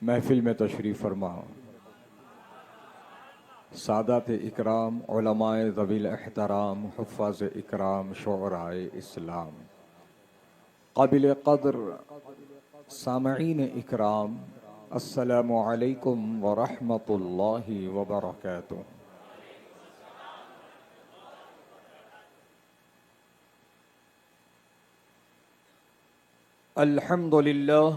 महफिल में तशरीफ़ फरमा सादात इकराम, उलमाए ज़वील एहतराम, हुफ़्फ़ाज़ इकराम, शुअराए इस्लाम, क़ाबिल क़द्र सामईन इकराम, अस्सलामु अलैकुम व रहमतुल्लाहि व बरकातुहू। अल्हम्दुलिल्लाह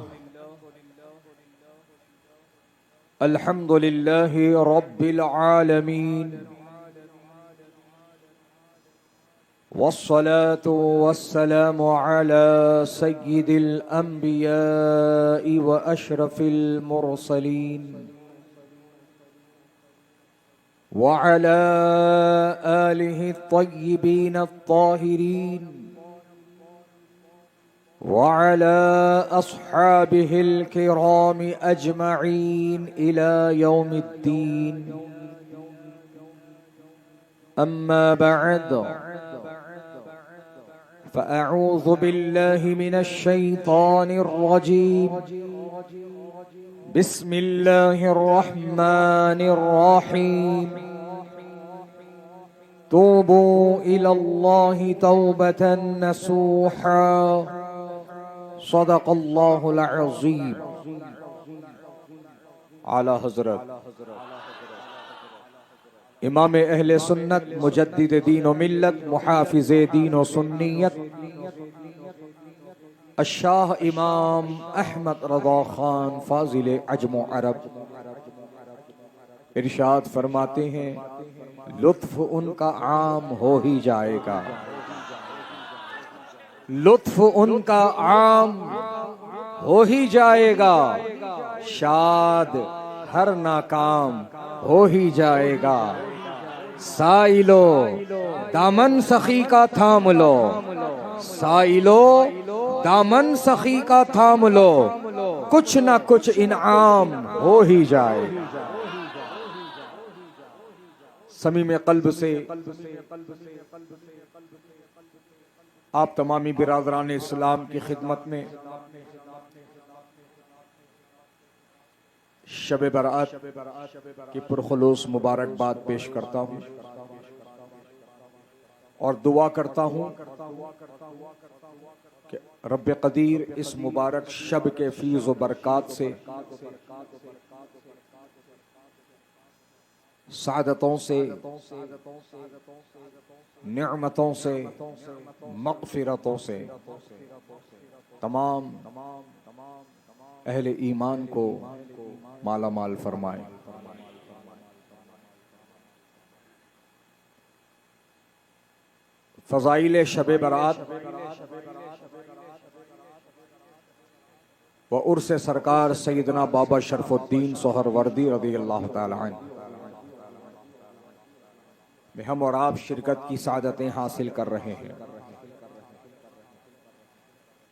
अल्हम्दुलिल्लाहि रब्बिल आलमीन वस्सलातु वस्सलामु अला सय्यिदिल अंबियाइ व अशरफिल मुरसलीन व अला आलिहि त्तय्यिबीन अत्ताहिरीन व अला अस्हाबिहिल किराम अजमईन इला यौमिद्दीन। अम्मा बअद फ़अऊज़ु बिल्लाहि मिनश शैतानिर रजीम। बिस्मिल्लाहिर रहमानिर रहीम। तूबू इलल्लाहि तौबतन नसूहा। सदक़ल्लाहुल अज़ीम। आला हज़रत इमाम अहले सुन्नत, मुजद्दिद दीन व मिल्लत, मुहाफिज़ दीन व सुन्नियत, अशाह इमाम अहमद रज़ा खान फाजिल अजम व अरब इरशाद फरमाते हैं, लुत्फ उनका आम हो ही जाएगा, लुत्फ उनका आम हो ही जाएगा, शाद हर नाकाम हो ही जाएगा। साइलो दामन सखी का थाम लो, साइलो दामन सखी का थाम लो, कुछ ना कुछ इनाम हो ही जाए। समीम कल्ब से आप तमामी बिरादरान इस्लाम की खिदमत में शब बरात की पुरखुलूस मुबारकबाद पेश करता हूँ और दुआ करता हूँ कि रब्ब कदीर इस मुबारक शब के फीज़ व बरक़ात से, सादतों से, निअमतों से, मग़फ़िरतों से तमाम अहले ईमान को माला माल फरमाए। फ़ज़ाइल शब बरात व उर्स सरकार सैयदना बाबा शरफुद्दीन सोहरवर्दी रज़ियल्लाहु ताला अन्हु में हम और आप शिरकत की सादतें हासिल कर रहे हैं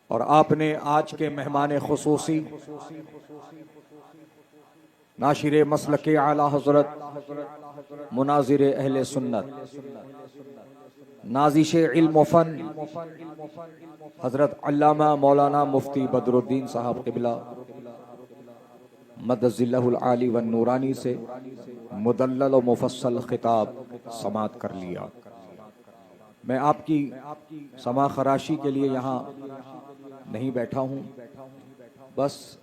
और आपने आज के मेहमान खुसूसी नाशिर मसलक आला हज़रत, मुनाजिर अहले सुन्नत, नाज़िश इल्म फ़न हज़रत अल्लामा मौलाना मुफ्ती बदरुद्दीन साहब क़िबला मदज़िल्लहुल आली व नूरानी से मुदल्लल व मुफस्सल खिताब समात कर लिया। मैं आपकी समा खराशी के लिए यहाँ नहीं बैठा हूँ, बस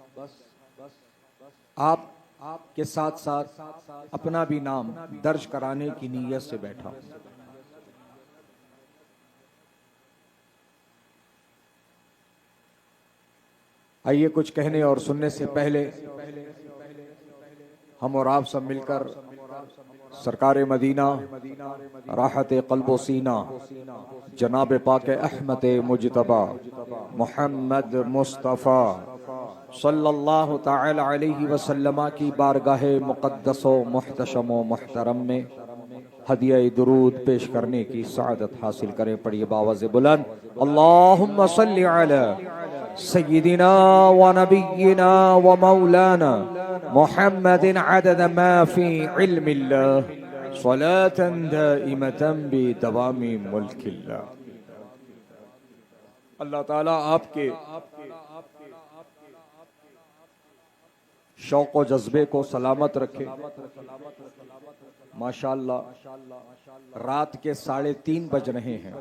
आप के साथ साथ अपना भी नाम दर्ज कराने की नीयत से बैठा हूँ। आइए कुछ कहने और सुनने से पहले हम और आप सब मिलकर सरकार मदीना राहत क़ल्ब सीना जनाब पाक अहमद मुजतबा मोहम्मद मुस्तफ़ा सल्लल्लाहु ताला अलैहि वसल्लम की बारगाह मुक़द्दस व मुहतशम व मुहतरम में हदिया दुरूद पेश करने की सआदत हासिल करें। पढ़िए बावाज़ बुलंद, अल्लाहुम्मा सल्लि अला सय्यिदिना व नबिय्यिना व मौलाना मुहम्मदिन अदद मा फी इल्मिल्लाह सलातन दाइमतन बिदवामी मुल्किल्लाह। अल्लाह ताला आपके शौक व जज्बे को सलामत रखे। माशाअल्लाह, रात के 3:30 बज रहे हैं,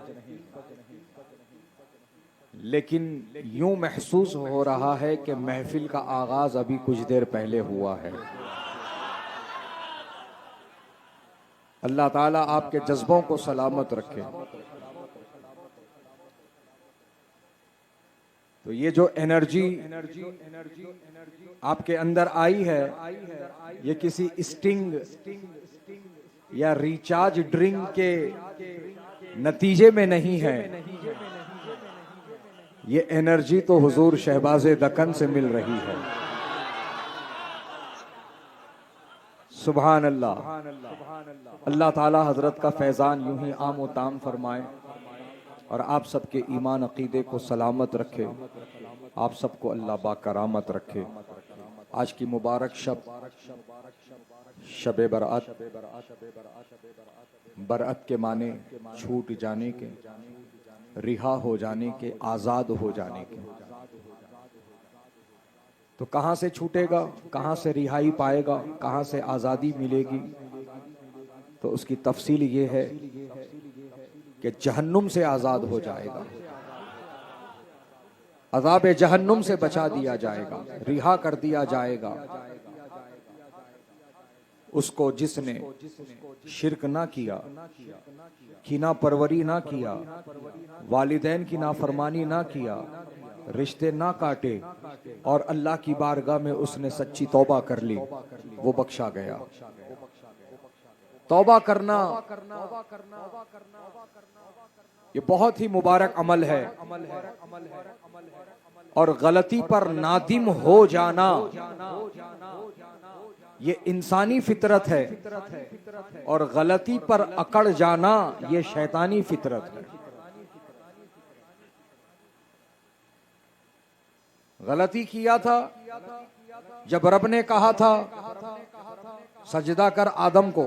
लेकिन यूं महसूस हो रहा है कि महफिल का आगाज अभी कुछ देर पहले हुआ है। अल्लाह ताला आपके जज्बों को सलामत रखे। तो ये जो एनर्जी आपके अंदर आई है, ये किसी स्टिंग या रिचार्ज ड्रिंक के नतीजे में नहीं है। ये एनर्जी तो हुजूर शहबाज़े दक्कन से मिल रही है। सुभान अल्लाह। अल्लाह ताला हजरत का फैज़ान यूं ही आम व ताम फरमाए और आप सबके ईमान अकीदे को सलामत रखे। आप सबको अल्लाह बाकरामत रखे। आज की मुबारक शब बरात, बरात के माने छूट जाने के, रिहा हो जाने के, आज़ाद हो जाने के। तो कहाँ से छूटेगा, कहाँ से रिहाई पाएगा, कहाँ से आज़ादी मिलेगी? तो उसकी तफसील ये है कि जहन्नुम से आज़ाद हो जाएगा, अज़ाब जहन्नुम से बचा दिया जाएगा, रिहा कर दिया जाएगा। उसको जिसने शिर्क ना किया, कीना परवरी ना किया, वालिदैन की नाफरमानी ना किया, रिश्ते ना काटे और अल्लाह की बारगाह में उसने सच्ची तौबा कर ली, वो बख्शा गया। तौबा करना ये बहुत ही मुबारक अमल है और गलती पर नादिम हो जाना ये इंसानी फितरत है और गलती पर अकड़ जाना ये शैतानी फितरत है। गलती किया था जब रब ने कहा था सजदा कर आदम को,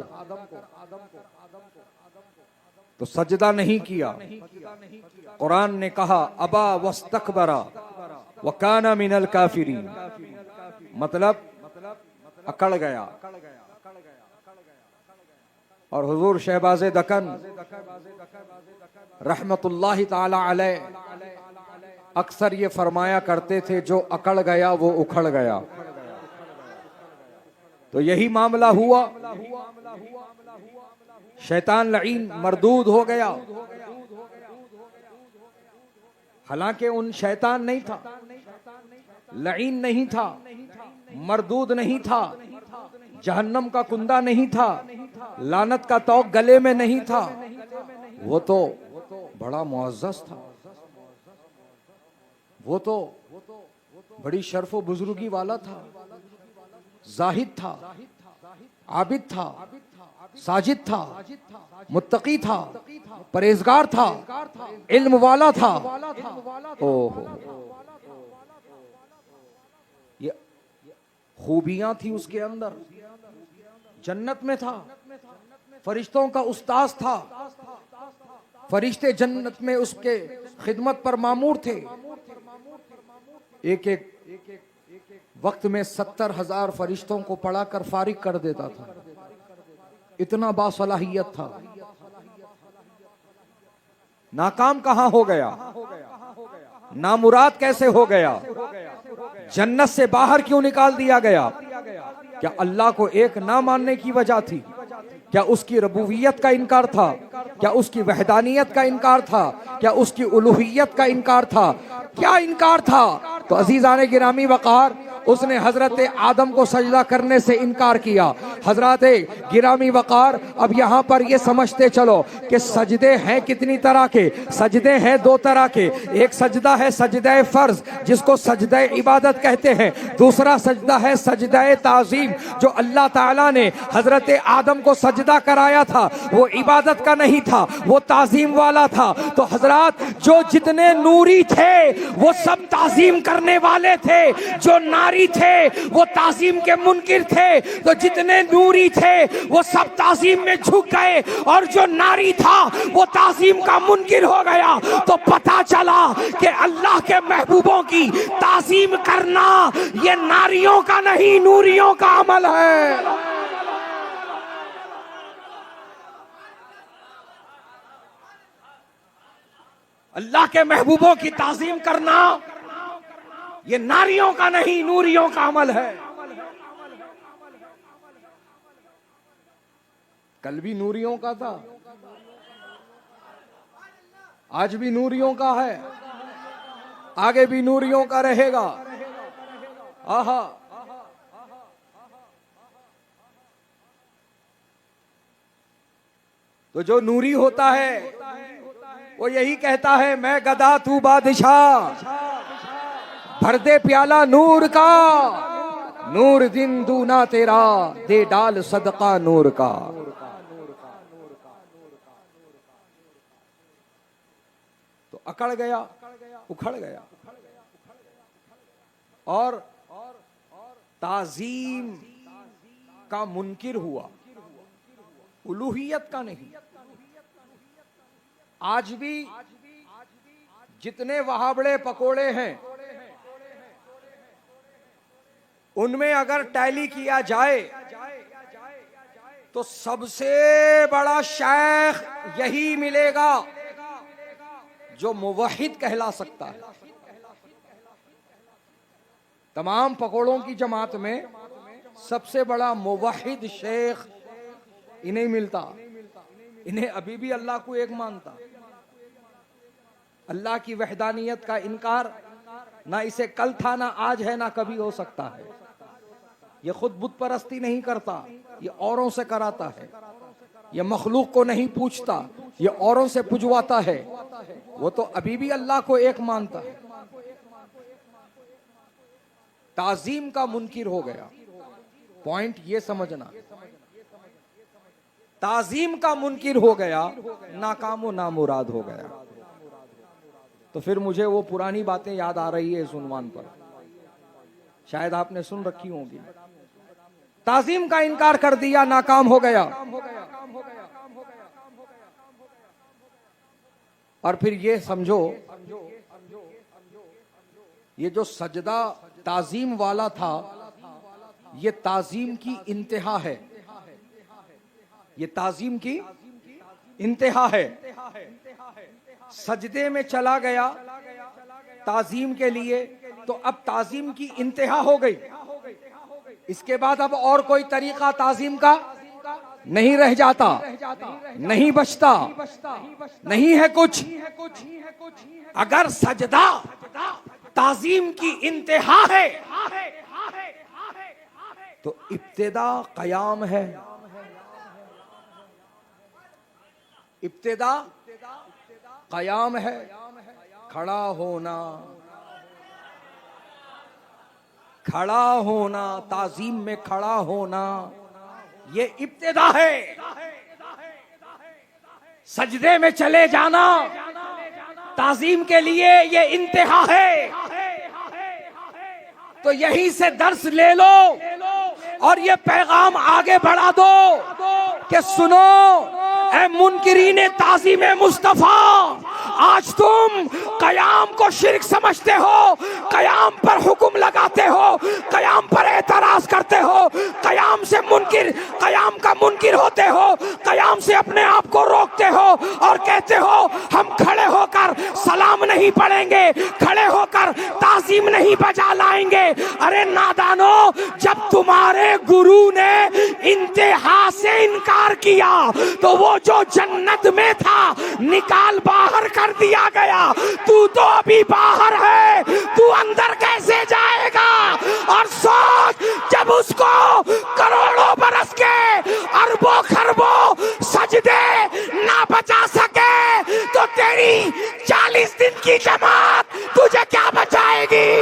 तो सजदा नहीं किया। कुरान ने कहा अबा वस्तकबरा वकाना मिनल काफिरीन, मतलब अकड़ गया। और हुजूर शहबाज़े दक्कन रहमतुल्लाहि ताला अलैह अक्सर ये फरमाया करते थे, जो अकड़ गया वो उखड़ गया। तो यही मामला हुआ, शैतान लईन मरदूद हो गया। हालांकि उन शैतान नहीं था, लईन नहीं था, मरदूद नहीं था, जहन्नम का कुंदा नहीं था, लानत का तौक गले में नहीं था। वो तो बड़ा मुअज़्ज़ज़ था, वो तो बड़ी शर्फ व बुजुर्गी वाला था, जाहिद था, आबिद था, साजिद था, मुत्तकी था, परहेजगार था, इल्म वाला था। ओहो, ये खूबियां थी उसके अंदर। जन्नत में था, फरिश्तों का उस्ताद था, फरिश्ते जन्नत में उसके खिदमत पर मामूर थे। एक एक वक्त में 70,000 फरिश्तों को पढ़ाकर फारिग कर देता था, इतना बासलाहियत था। नाकाम कहां हो गया, नामुराद कैसे हो गया, जन्नत से बाहर क्यों निकाल दिया गया? क्या अल्लाह को एक ना मानने की वजह थी? क्या उसकी रबूबियत का इनकार था? क्या उसकी वहदानियत का इनकार था? क्या उसकी उलूहियत का इनकार था? क्या इनकार था? तो अजीजाने गिरामी वकार, उसने हजरत आदम को सजदा करने से इनकार किया। हजरत गिरामी वकार, अब यहाँ पर ये समझते चलो कि सजदे हैं कितनी तरह के। सजदे हैं 2 तरह के। एक सजदा है सजदा फर्ज, जिसको सजदा इबादत कहते हैं। दूसरा सजदा है सजदा ताज़ीम, जो अल्लाह ताला ने हजरत आदम को सजदा कराया था, वो इबादत का नहीं था, वो ताज़ीम वाला था। तो हजरत जो जितने नूरी थे वो सब ताज़ीम करने वाले थे, जो नारी थे वो ताज़ीम के मुनकिर थे। तो जितने नूरी थे वो सब ताजीम में झुक गए, और जो नारी था वो ताजीम का मुनकिर हो गया। तो पता चला कि अल्लाह के महबूबों की ताजीम करना ये नारियों का नहीं, नूरियों का अमल है। अल्लाह के महबूबों की ताजीम करना ये नारियों का नहीं, नूरियों का अमल है। कल भी नूरियों का था, आज भी नूरियों का है, आगे भी नूरियों का रहेगा। आहा, तो जो नूरी होता है वो यही कहता है, मैं गदा तू बादशाह, भर दे प्याला नूर का, नूर दिन दूना तेरा, दे डाल सदका नूर का। तो अकड़ गया, उखड़ गया, और ताजीम का मुनकिर हुआ, उलूहियत का नहीं। आज भी जितने वहाबड़े पकोड़े हैं उनमें अगर टैली किया जाए तो सबसे बड़ा शेख यही मिलेगा जो मुवहिद कहला सकता है। तमाम पकोड़ों की जमात में सबसे बड़ा मुवहिद शेख इन्हें मिलता। इन्हें अभी भी अल्लाह को एक मानता, अल्लाह की वहदानियत का इनकार ना इसे कल था, ना आज है, ना कभी हो सकता है। ये खुद बुत परस्ती नहीं करता, ये औरों से कराता है। ये मखलूक को नहीं पूछता, ये औरों से पुजवाता है। वो तो अभी भी अल्लाह को एक मानता है। ताजीम का मुनकिर हो गया। पॉइंट ये समझना, ताजीम का मुनकिर हो गया, नाकामो नामुराद हो गया। तो फिर मुझे वो पुरानी बातें याद आ रही है इस उन्वान पर, शायद आपने सुन रखी होंगी। ताजीम का इनकार कर दिया, नाकाम हो गया। और फिर ये समझो, ये जो सजदा ताजीम वाला था, ये ताजीम की इंतहा है, ये ताजीम की इंतहा है। सजदे में चला गया ताजीम के लिए, तो अब ताजीम की इंतहा हो गई। इसके बाद अब और कोई तरीका ताजीम का नहीं रह जाता, नहीं बचता, नहीं है कुछ। अगर सजदा ताजीम की इंतहा है तो इब्तिदा कयाम है। इब्तिदा कयाम है, खड़ा होना, खड़ा होना, ताजीम में खड़ा होना, ये इब्तिदा है। सजदे में चले जाना ताजीम के लिए ये इंतहा है। तो यहीं से दर्स ले लो और ये पैगाम आगे बढ़ा दो कि सुनो ऐ मुनकिरीने ताज़ीम मुस्तफा, आज तुम कयाम को शिर्क समझते हो, कयाम पर हुक्म लगाते हो, कयाम पर एतराज करते हो, कयाम से मुनकिर, कयाम का मुनकिर होते हो, कयाम से अपने आप को रोकते हो और कहते हो हम खड़े होकर सलाम नहीं पढ़ेंगे, खड़े होकर ताज़ीम नहीं बजा लाएंगे। अरे नादानो, जब तुम्हारे गुरु ने इंतहा से इनकार किया तो वो जो जन्नत में था निकाल बाहर कर दिया गया। तू तो अभी बाहर है, तू अंदर कैसे जाएगा? और सोच, जब उसको करोड़ों बरस के अरबों खरबों सजदे ना बचा सके तो तेरी 40 दिन की जमात तुझे क्या बचाएगी?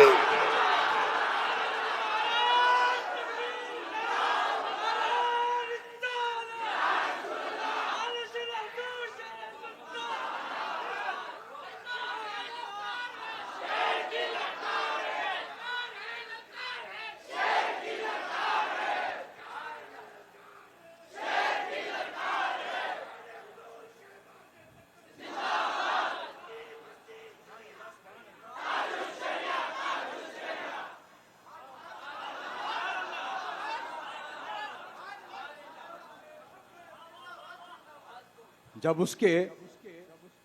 जब उसके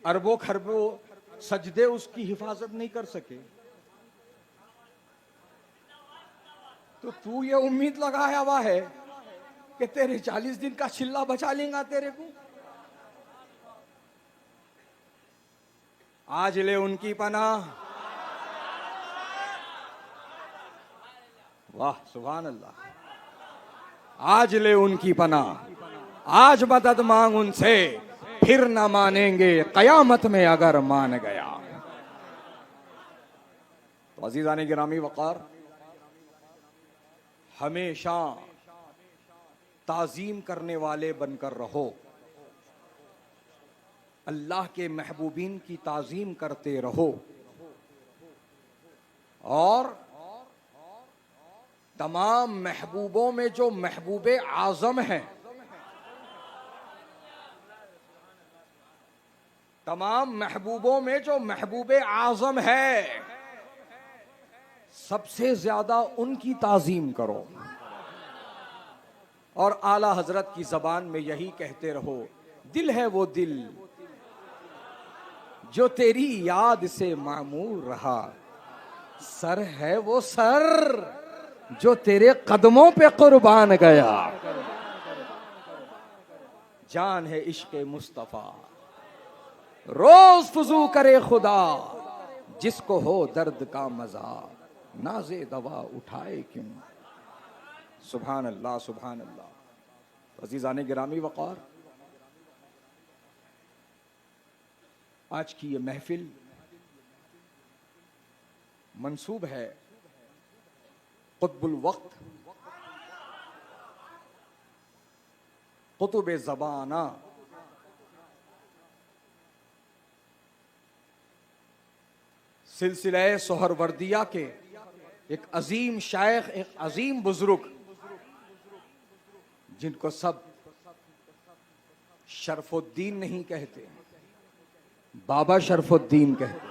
अरबों खरबों सजदे उसकी हिफाजत नहीं कर सके, तो तू ये उम्मीद लगाया हुआ है कि तेरे 40 दिन का चिल्ला बचा लेगा तेरे को। आज ले उनकी पनाह। वाह सुभान अल्लाह। आज ले उनकी पनाह, आज मदद मांग उनसे, फिर ना मानेंगे कयामत में अगर मान गया। तो अजीजान गिरामी वकार, हमेशा ताजीम करने वाले बनकर रहो। अल्लाह के महबूबीन की ताजीम करते रहो और तमाम महबूबों में जो महबूबे आजम हैं, तमाम महबूबों में जो महबूबे आजम है, सबसे ज्यादा उनकी ताजीम करो। और आला हजरत की जबान में यही कहते रहो, दिल है वो दिल जो तेरी याद से मामूर रहा, सर है वो सर जो तेरे कदमों पे कुर्बान गया, जान है इश्क मुस्तफा रोज फुजू करे खुदा, जिसको हो दर्द का मजा नाज़े दवा उठाए क्यों। सुभान अल्लाह सुभान अल्लाह। अजीज़ाने गिरामी वक़ार, आज की ये महफिल मंसूब है कुतुबुल वक्त, कुतुब ज़बाना, सिलसिला सोहरवर्दिया के एक अजीम शायख, एक अजीम बुजुर्ग, जिनको सब शरफुद्दीन नहीं कहते, बाबा शरफुद्दीन कहते।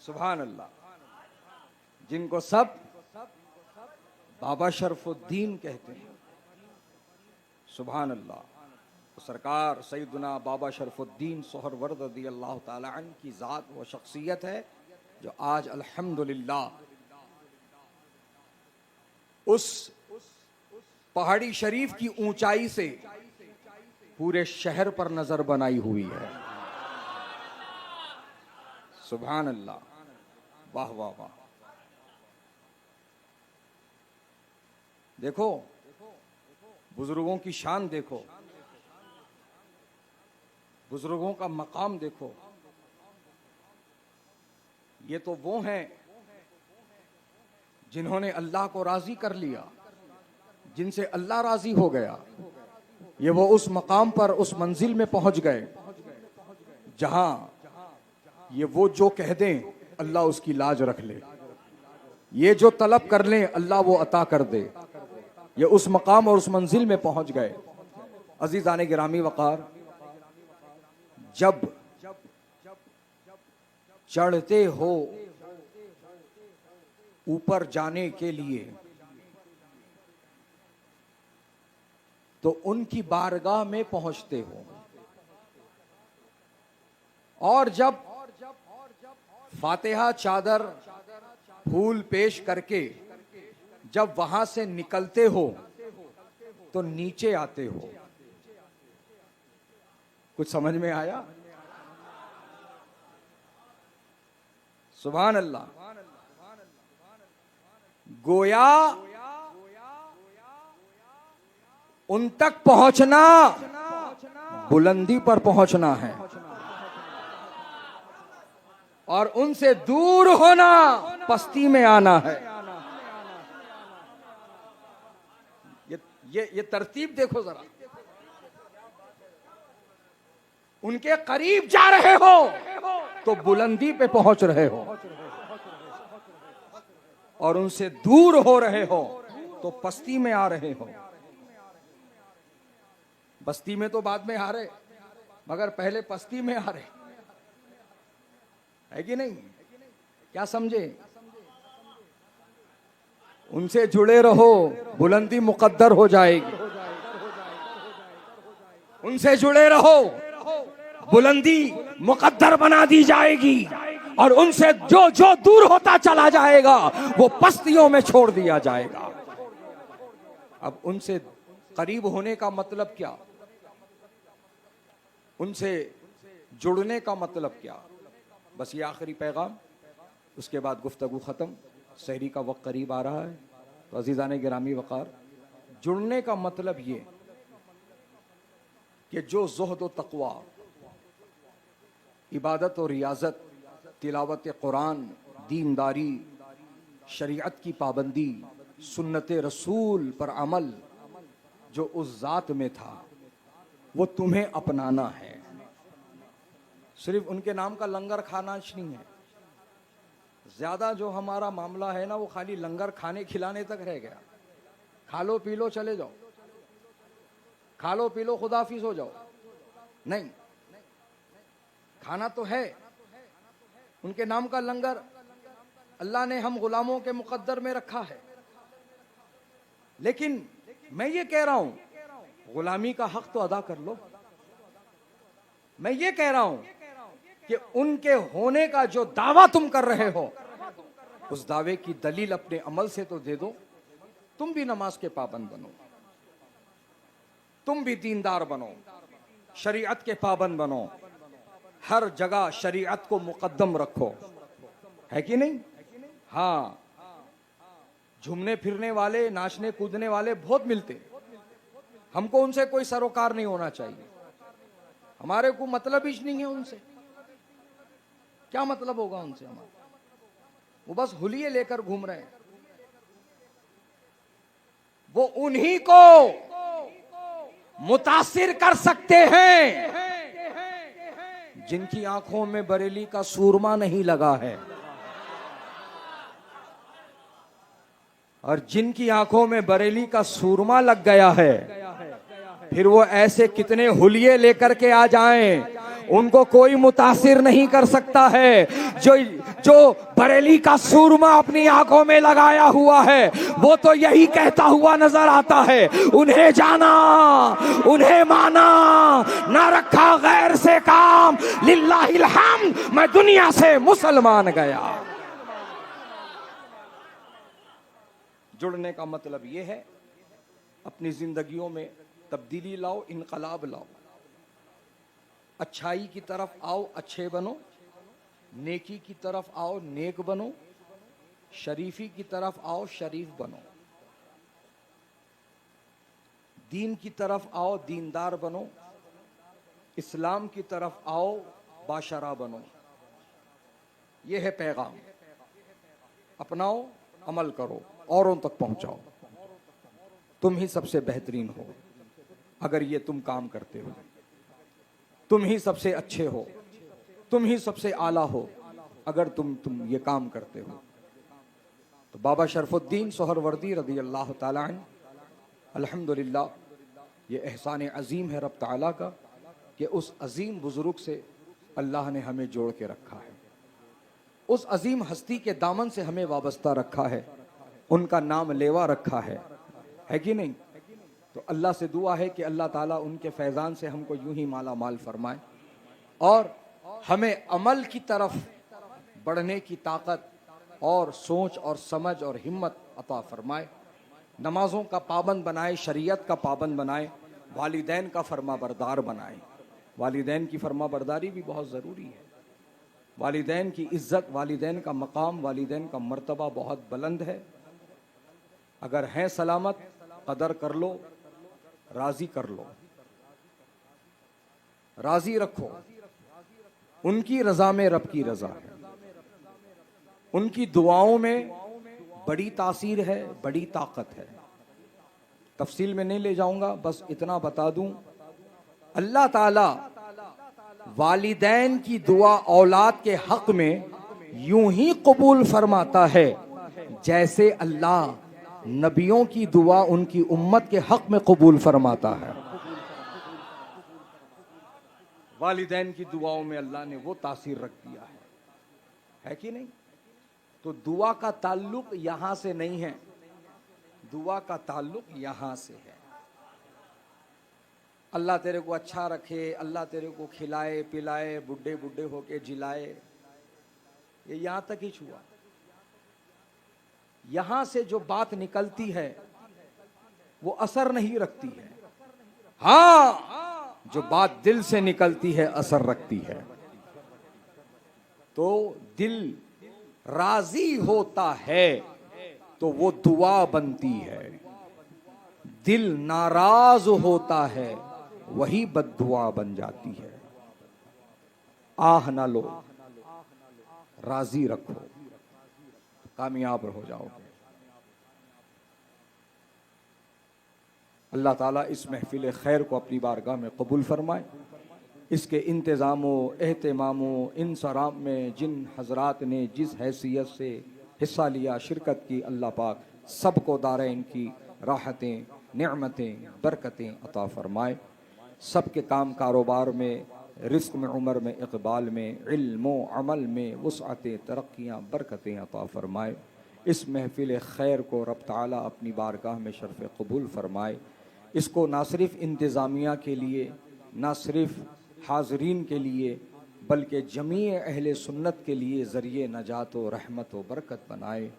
सुभान अल्लाह। जिनको सब बाबा शरफुद्दीन कहते हैं। सुभान अल्लाह। तो सरकार सैयदना बाबा शरफुद्दीन सोहरवर्द रज़ियल्लाहु ताला अन्हु की ज़ात व शख्सियत है जो आज अल्हम्दुलिल्लाह उस पहाड़ी शरीफ की ऊंचाई से पूरे शहर पर नजर बनाई हुई है। सुभान अल्लाह। वाह वाह वाह। देखो बुजुर्गों की शान, देखो बुजुर्गों का मकाम देखो। ये तो वो हैं जिन्होंने अल्लाह को राजी कर लिया, जिनसे अल्लाह राजी हो गया। ये वो उस मकाम पर, उस मंजिल में पहुंच गए जहां ये वो जो कह दें अल्लाह उसकी लाज रख ले, ये जो तलब कर लें अल्लाह वो अता कर दे। ये उस मकाम और उस मंजिल में पहुंच गए। अजीज़ाने गिरामी वक़ार, जब चढ़ते हो ऊपर जाने के लिए तो उनकी बारगाह में पहुंचते हो, और जब फातिहा, चादर, फूल पेश करके जब वहां से निकलते हो तो नीचे आते हो। कुछ समझ में आया? सुभान अल्लाह। गोया उन तक पहुंचना बुलंदी पर पहुंचना है, और उनसे दूर होना पस्ती में आना है। ये तरतीब देखो जरा। उनके करीब जा रहे हो तो बुलंदी पे पहुंच रहे हो, और उनसे दूर हो रहे हो तो पस्ती में आ रहे हो। बस्ती में तो बाद में आ रहे, मगर पहले पस्ती में आ रहे, है कि नहीं? क्या समझे? उनसे जुड़े रहो, बुलंदी मुकद्दर हो जाएगी। उनसे जुड़े रहो, बुलंदी मुकद्दर बना दी जाएगी और उनसे जो जो दूर होता चला जाएगा वो पस्तियों में छोड़ दिया जाएगा। अब उनसे करीब होने का मतलब क्या, उनसे जुड़ने का मतलब क्या? बस ये आखिरी पैगाम, उसके बाद गुफ्तगू खत्म। सहरी का वक्त करीब आ रहा है, तो अजीज़ान गिरामी वक़ार, जुड़ने का मतलब ये कि जो ज़ुहद व तक़वा, इबादत और रियाजत, तिलावत कुरान, दीनदारी, शरीयत की पाबंदी, सुन्नत रसूल पर अमल जो उस ज़ात में था वो तुम्हें अपनाना है। सिर्फ उनके नाम का लंगर खाना नहीं है। ज्यादा जो हमारा मामला है ना वो खाली लंगर खाने खिलाने तक रह गया। खा लो पी लो चले जाओ, खा लो पी लो खुदाफिज हो जाओ। नहीं, खाना तो है, उनके नाम का लंगर अल्लाह ने हम गुलामों के मुकद्दर में रखा है। लेकिन मैं ये कह रहा हूं, गुलामी का हक तो अदा कर लो। मैं ये कह रहा हूं कि उनके होने का जो दावा तुम कर रहे हो, उस दावे की दलील अपने अमल से तो दे दो। तुम भी नमाज के पाबंद बनो, तुम भी दीनदार बनो, शरीयत के पाबंद बनो, हर जगह शरीयत को मुकद्दम रखो, है कि नहीं? हाँ, झूमने फिरने वाले, नाचने कूदने वाले बहुत मिलते, हमको उनसे कोई सरोकार नहीं होना चाहिए। हमारे को मतलब ही नहीं है उनसे। क्या मतलब होगा उनसे हमारा? वो बस हुलिये लेकर घूम रहे हैं। वो उन्हीं को मुतासिर कर सकते हैं जिनकी आंखों में बरेली का सूरमा नहीं लगा है, और जिनकी आंखों में बरेली का सूरमा लग गया है, फिर वो ऐसे कितने हुलिये लेकर के आ जाएं, उनको कोई मुतासिर नहीं कर सकता है। जो बरेली का सूरमा अपनी आंखों में लगाया हुआ है वो तो यही कहता हुआ नजर आता है, उन्हें जाना, उन्हें माना, ना रखा गैर से काम, लिल्लाहिल हम्द, मैं दुनिया से मुसलमान गया। जुड़ने का मतलब ये है, अपनी जिंदगियों में तब्दीली लाओ, इनकलाब लाओ, अच्छाई की तरफ आओ, अच्छे बनो, नेकी की तरफ आओ, नेक बनो, शरीफी की तरफ आओ, शरीफ बनो, दीन की तरफ आओ, दीनदार बनो, इस्लाम की तरफ आओ, बाशरा बनो। यह है पैगाम। अपनाओ, अमल करो, औरों तक पहुंचाओ। तुम ही सबसे बेहतरीन हो अगर ये तुम काम करते हो, तुम ही सबसे अच्छे हो, तुम ही सबसे आला हो अगर तुम ये काम करते हो। तो बाबा शरफुद्दीन सोहरवर्दी रज़ी अल्लाह ताला अन्हु, अल्हम्दुलिल्लाह, ये एहसान अजीम है रब ताला का कि उस अजीम बुजुर्ग से अल्लाह ने हमें जोड़ के रखा है, उस अजीम हस्ती के दामन से हमें वाबस्ता रखा है, उनका नाम लेवा रखा है कि नहीं? तो अल्लाह से दुआ है कि अल्लाह ताला उनके फैज़ान से हमको यूं ही माला माल फरमाए और हमें अमल की तरफ बढ़ने की ताकत और सोच और समझ और हिम्मत अता फरमाए। नमाजों का पाबंद बनाए, शरीयत का पाबंद बनाए, वालिदैन का फरमा बरदार बनाए। वालिदैन की फरमा बरदारी भी बहुत ज़रूरी है। वालिदैन की इज़्ज़त, वालिदैन का मकाम, वालिदैन का मर्तबा बहुत बुलंद है। अगर हैं सलामत, कदर कर लो, राज़ी कर लो, राज़ी रखो। उनकी रज़ा में रब की रज़ा है, उनकी दुआओं में बड़ी तासीर है, बड़ी ताकत है। तफसील में नहीं ले जाऊंगा, बस इतना बता दूं, अल्लाह ताला वालिदैन की दुआ औलाद के हक में यूं ही कबूल फरमाता है जैसे अल्लाह नबियों की दुआ उनकी उम्मत के हक में कबूल फरमाता है। वालिदैन की दुआओं में अल्लाह ने वो तासीर रख दिया है कि नहीं? तो दुआ का ताल्लुक यहां से नहीं है, दुआ का ताल्लुक यहां से है। अल्लाह तेरे को अच्छा रखे, अल्लाह तेरे को खिलाए पिलाए, बुढ़े बुढ़े होके जिलाए, ये यहां तक ही छुआ। यहां से जो बात निकलती है वो असर नहीं रखती है। हाँ, जो बात दिल से निकलती है असर रखती है। तो दिल राजी होता है तो वो दुआ बनती है, दिल नाराज होता है वही बद्दुआ बन जाती है। आह ना लो, राजी रखो, कामयाब हो जाओगे। अल्लाह ताला इस महफिल खैर को अपनी बारगाह में कबूल फरमाए। इसके इंतज़ामो एहतमामो इंसराम में जिन हजरात ने जिस हैसियत से हिस्सा लिया, शिरकत की, अल्लाह पाक सबको दारैन की राहतें, नेमतें, बरकतें अता फरमाए। सबके काम कारोबार में, रिस्क में, उम्र में, इकबाल में, इल्म अमल में वुसअतें, तरक्कियाँ, बरकतें अता फरमाए। इस महफिल खैर को रब ताला अपनी बारगाह में शर्फ कबूल फरमाए। इसको ना सिर्फ इंतज़ामिया के लिए, ना सिर्फ हाज़रीन के लिए, बल्कि जमी अहले सुन्नत के लिए ज़रिए नजात व रहमत व बरकत बनाए।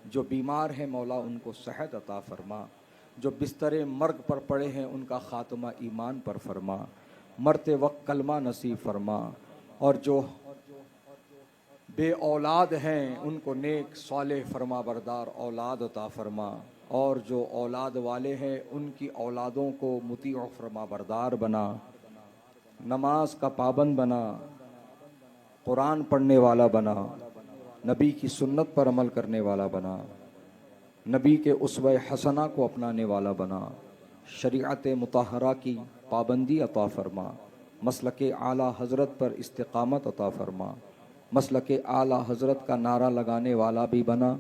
जो बीमार हैं मौला उनको सेहत अता फरमा, जो बिस्तर मर्ग पर पड़े हैं उनका ख़ात्मा ईमान पर फरमा, मरते वक्त कलमा नसीब फरमा, और जो बे औलाद हैं उनको नेक सालेह फरमा बरदार औलाद अता फरमा, और जो औलाद वाले हैं उनकी औलादों को मुती व फरमा बरदार बना, नमाज का पाबंद बना, कुरान पढ़ने वाला बना, नबी की सुन्नत पर अमल करने वाला बना, नबी के उसवे हसना को अपनाने वाला बना, शरीअत मुताहरा की पाबंदी अता फरमा, मसलक आला हज़रत पर इस्तिकामत अता फरमा, मसलक आला हज़रत का नारा लगाने वाला भी बना,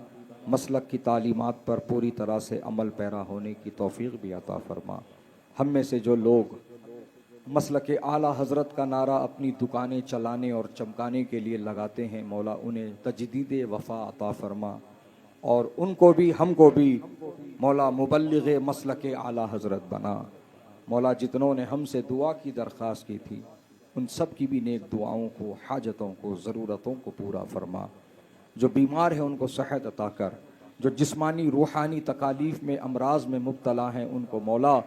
मसलक की तालीमात पर पूरी तरह से अमल पैरा होने की तौफीक भी अता फरमा। हम में से जो लोग मसलक आला हज़रत का नारा अपनी दुकानें चलाने और चमकाने के लिए लगाते हैं, मौला उन्हें तजदीद वफ़ा अता फरमा, और उनको भी हमको भी मौला मुबल्लिग़ मसलक आला हज़रत बना। मौला जितनों ने हमसे दुआ की दरख्वास्त की थी उन सब की भी नेक दुआओं को, हाजतों को, ज़रूरतों को पूरा फरमा। जो बीमार हैं उनको सेहत अता कर, जो जिस्मानी रूहानी तकालीफ़ में अमराज में मुब्तला हैं उनको मौला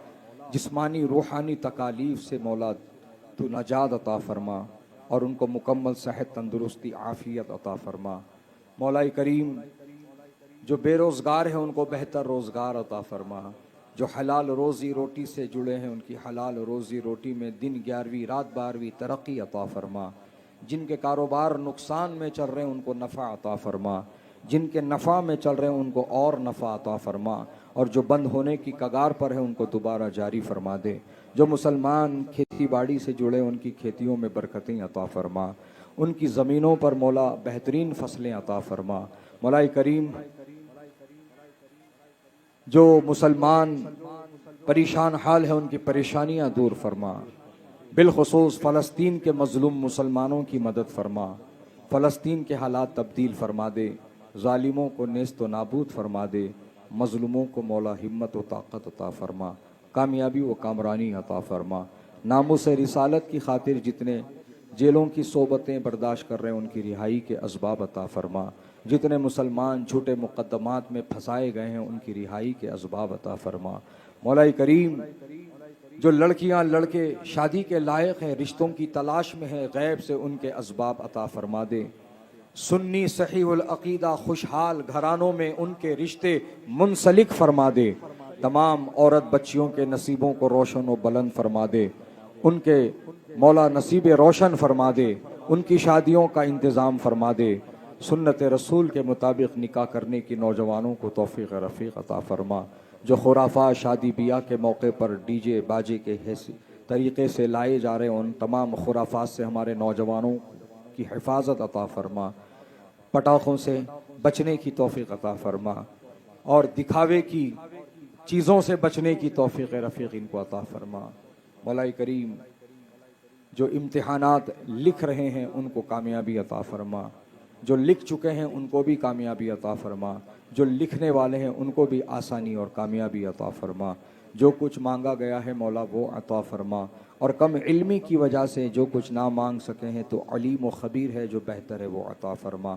जिस्मानी रूहानी तकालीफ़ से मौला तू नजात अता फरमा, और उनको मुकम्मल सेहत, तंदुरुस्ती, आफ़ियत अता फरमा। मौला करीम जो बेरोज़गार हैं उनको बेहतर रोज़गार अता फरमा, जो हलाल रोज़ी रोटी से जुड़े हैं उनकी हलाल रोज़ी रोटी में दिन 11वीं रात 12वीं तरक्की अता फरमा, जिनके कारोबार नुकसान में चल रहे हैं उनको नफ़ा अता फरमा, जिनके नफ़ा में चल रहे हैं उनको और नफ़ा अता फरमा, और जो बंद होने की कगार पर है उनको दोबारा जारी फरमा दे। जो मुसलमान खेती बाड़ी से जुड़े उनकी खेतियों में बरकतें अता फरमा, उनकी ज़मीनों पर मौला बेहतरीन फसलें अता फरमा। मौला करीम जो मुसलमान परेशान हाल है उनकी परेशानियां दूर फरमा, बिलखुसूस फ़लस्तीन के मज़लूम मुसलमानों की मदद फरमा, फ़लस्तीन के हालात तब्दील फरमा दे, ज़ालिमों को नेस्त व नाबूद फरमा दे, मज़लूमों को मौला हिम्मत व ताक़त अता फरमा, कामयाबी व कामरानी अता फरमा। नामुस रिसालत की खातिर जितने जेलों की सोबतें बर्दाश्त कर रहे हैं उनकी रिहाई के असबाब अता फरमा, जितने मुसलमान झूठे मुक़द्दमात में फंसाए गए हैं उनकी रिहाई के असबाब अता फरमा। मौला करीम जो लड़कियां लड़के शादी के लायक हैं, रिश्तों की तलाश में हैं, गैब से उनके असबाब अता फरमा दे। सुन्नी सहीहुल अकीदा खुशहाल घरानों में उनके रिश्ते मुंसलिक फरमा दे। तमाम औरत बच्चियों के नसीबों को रोशन व बुलंद फरमा दे, उनके मौला नसीब रोशन फरमा दे, उनकी शादियों का इंतज़ाम फरमा दे। सुन्नत रसूल के मुताबिक निकाह करने की नौजवानों को तौफीक रफ़ीक अता फरमा। जो खुराफात शादी बियाह के मौके पर डीजे बाजे के तरीक़े से लाए जा रहे हैं उन तमाम खुराफात से हमारे नौजवानों की हिफाजत अता फरमा, पटाखों से बचने की तौफीक अता फरमा, और दिखावे की चीज़ों से बचने की तौफीक रफ़ीक इनको अता फरमा। मौला करीम जो इम्तिहानात लिख रहे हैं उनको कामयाबी अता फरमा, जो लिख चुके हैं उनको भी कामयाबी अता फरमा, जो लिखने वाले हैं उनको भी आसानी और कामयाबी अता फरमा। जो कुछ मांगा गया है मौला वो अता फरमा, और कम इल्मी की वजह से जो कुछ ना मांग सके हैं तो अलीम व खबीर है, जो बेहतर है वो अता फरमा।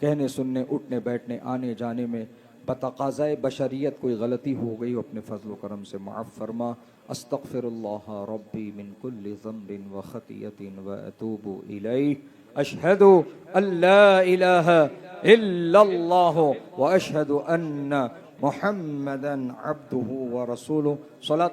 कहने सुनने उठने बैठने आने जाने में बतक़ाज़ाए बशरियत कोई गलती हो गई हो, अपने फजल करम से माफ़ फरमा। अस्तग़फिरुल्लाह रब्बी मिन कुल्लि ज़ंबिन व ख़तियतिन व अतूबु इलैहि। अशहदु अल्ला इलाहा इल्लल्लाह व अशहदु अन्ना मुहम्मदन अब्दुहु व रसूलुहु।